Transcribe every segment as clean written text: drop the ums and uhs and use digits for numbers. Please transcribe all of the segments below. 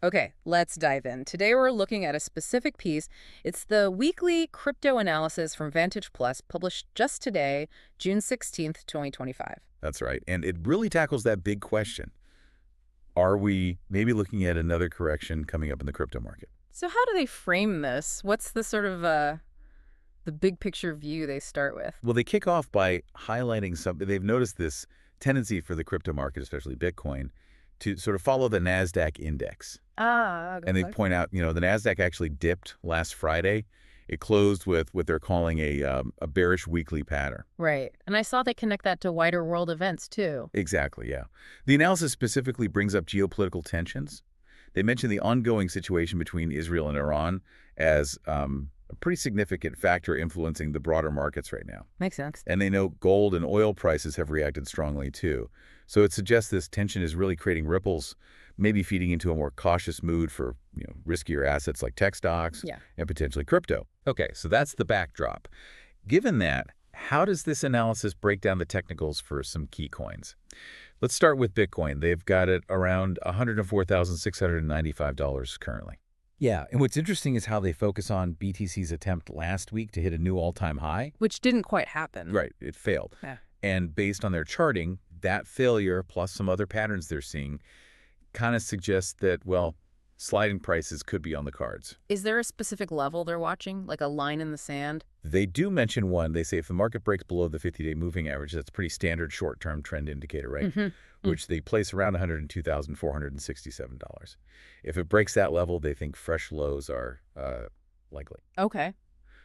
Okay, let's dive in. Today we're looking at a specific piece. It's the weekly crypto analysis from Vantage Plus, published just today, June 16th, 2025. That's right. And it really tackles that big question. Are we maybe looking at another correction coming up in the crypto market? So how do they frame this? What's the sort of the big picture view they start with? Well, they kick off by highlighting something. They've noticed this tendency for the crypto market, especially Bitcoin, to sort of follow the NASDAQ index. Ah, And they okay. point out, the NASDAQ actually dipped last Friday. It closed with what they're calling a bearish weekly pattern. Right. And I saw they connect that to wider world events too. Exactly, yeah. The analysis specifically brings up geopolitical tensions. They mention the ongoing situation between Israel and Iran as a pretty significant factor influencing the broader markets right now. Makes sense. And they note gold and oil prices have reacted strongly too. So it suggests this tension is really creating ripples, maybe feeding into a more cautious mood for riskier assets like tech stocks Yeah. and potentially crypto. Okay, so that's the backdrop. Given that, how does this analysis break down the technicals for some key coins? Let's start with Bitcoin. They've got it around $104,695 currently. Yeah, and what's interesting is how they focus on BTC's attempt last week to hit a new all-time high. Which didn't quite happen. Right, it failed. Yeah. And based on their charting, that failure plus some other patterns they're seeing kind of suggests that, well, sliding prices could be on the cards. Is there a specific level they're watching, like a line in the sand? They do mention one. They say if the market breaks below the 50-day moving average, that's a pretty standard short-term trend indicator, right? Which they place around $102,467. If it breaks that level, they think fresh lows are likely. Okay.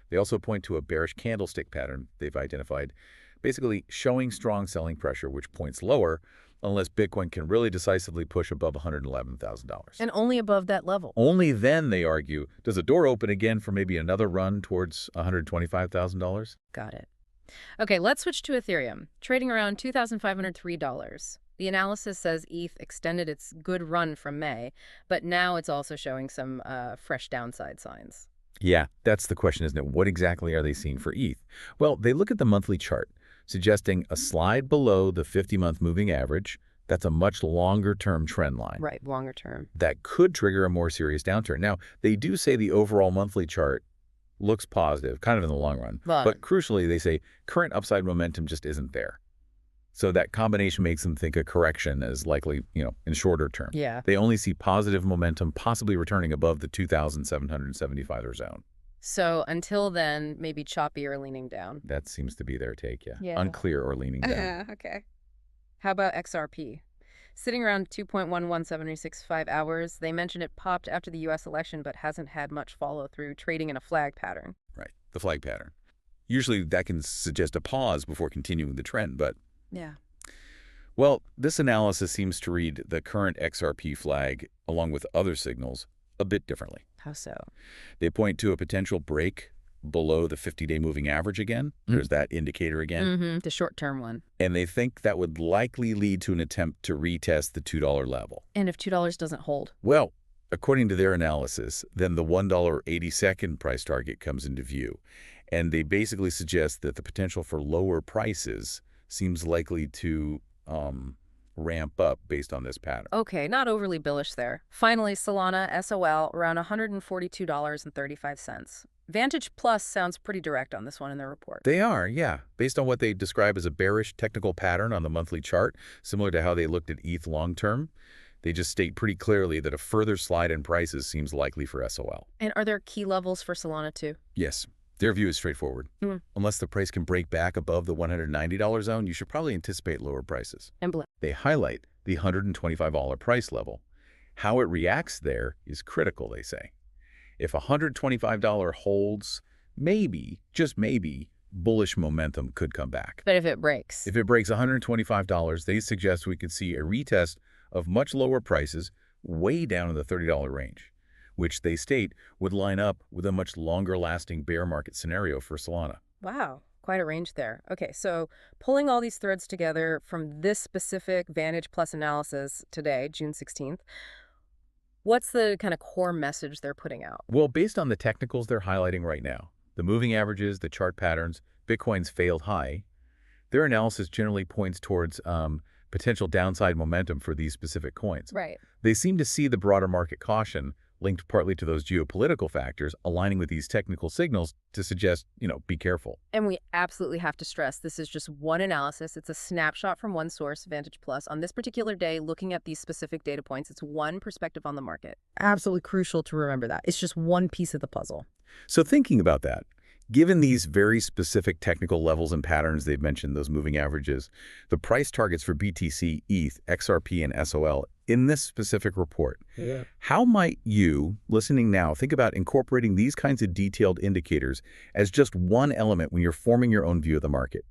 They also point to a bearish candlestick pattern they've identified, basically showing strong selling pressure, which points lower unless Bitcoin can really decisively push above $111,000. And only above that level. Only then, they argue, does a door open again for maybe another run towards $125,000. Got it. Okay, let's switch to Ethereum, trading around $2,503. The analysis says ETH extended its good run from May, but now it's also showing some fresh downside signs. Yeah, that's the question, isn't it? What exactly are they seeing for ETH? Well, they look at the monthly chart, suggesting a slide below the 50-month moving average. That's a much longer-term trend line. Right, longer term. That could trigger a more serious downturn. Now, they do say the overall monthly chart looks positive, kind of in the long run. But crucially, they say current upside momentum just isn't there. So that combination makes them think a correction is likely, in shorter term. Yeah. They only see positive momentum possibly returning above the 2,775 zone. So until then, maybe choppy or leaning down. That seems to be their take, yeah. Yeah. Unclear or leaning down. Okay. How about XRP? Sitting around 2.11765 hours, they mentioned it popped after the U.S. election but hasn't had much follow-through, trading in a flag pattern. Right, the flag pattern. Usually that can suggest a pause before continuing the trend, but... Yeah. Well, this analysis seems to read the current XRP flag, along with other signals, a bit differently. How so? They point to a potential break below the 50-day moving average again. There's that indicator again. The short-term one. And they think that would likely lead to an attempt to retest the $2 level. And if $2 doesn't hold? Well, according to their analysis, then the $1.82 price target comes into view. And they basically suggest that the potential for lower prices seems likely to ramp up based on this pattern. Okay, not overly bullish there. Finally, Solana, SOL, around $142.35. Vantage Plus sounds pretty direct on this one in their report. They are, yeah. Based on what they describe as a bearish technical pattern on the monthly chart, similar to how they looked at ETH long-term, they just state pretty clearly that a further slide in prices seems likely for SOL. And are there key levels for Solana too? Yes. Their view is straightforward. Unless the price can break back above the $190 zone, you should probably anticipate lower prices. They highlight the $125 price level. How it reacts there is critical, they say. If $125 holds, maybe, just maybe, bullish momentum could come back. But if it breaks? If it breaks $125, they suggest we could see a retest of much lower prices way down in the $30 range, which they state would line up with a much longer-lasting bear market scenario for Solana. Wow, quite a range there. Okay, so pulling all these threads together from this specific Vantage Plus analysis today, June 16th, what's the kind of core message they're putting out? Well, based on the technicals they're highlighting right now, the moving averages, the chart patterns, Bitcoin's failed high, their analysis generally points towards potential downside momentum for these specific coins. Right. They seem to see the broader market caution linked partly to those geopolitical factors, aligning with these technical signals to suggest, be careful. And we absolutely have to stress this is just one analysis. It's a snapshot from one source, Vantage Plus. On this particular day, looking at these specific data points, it's one perspective on the market. Absolutely crucial to remember that. It's just one piece of the puzzle. So thinking about that, given these very specific technical levels and patterns they've mentioned, those moving averages, the price targets for BTC, ETH, XRP, and SOL in this specific report, how might you, listening now, think about incorporating these kinds of detailed indicators as just one element when you're forming your own view of the market?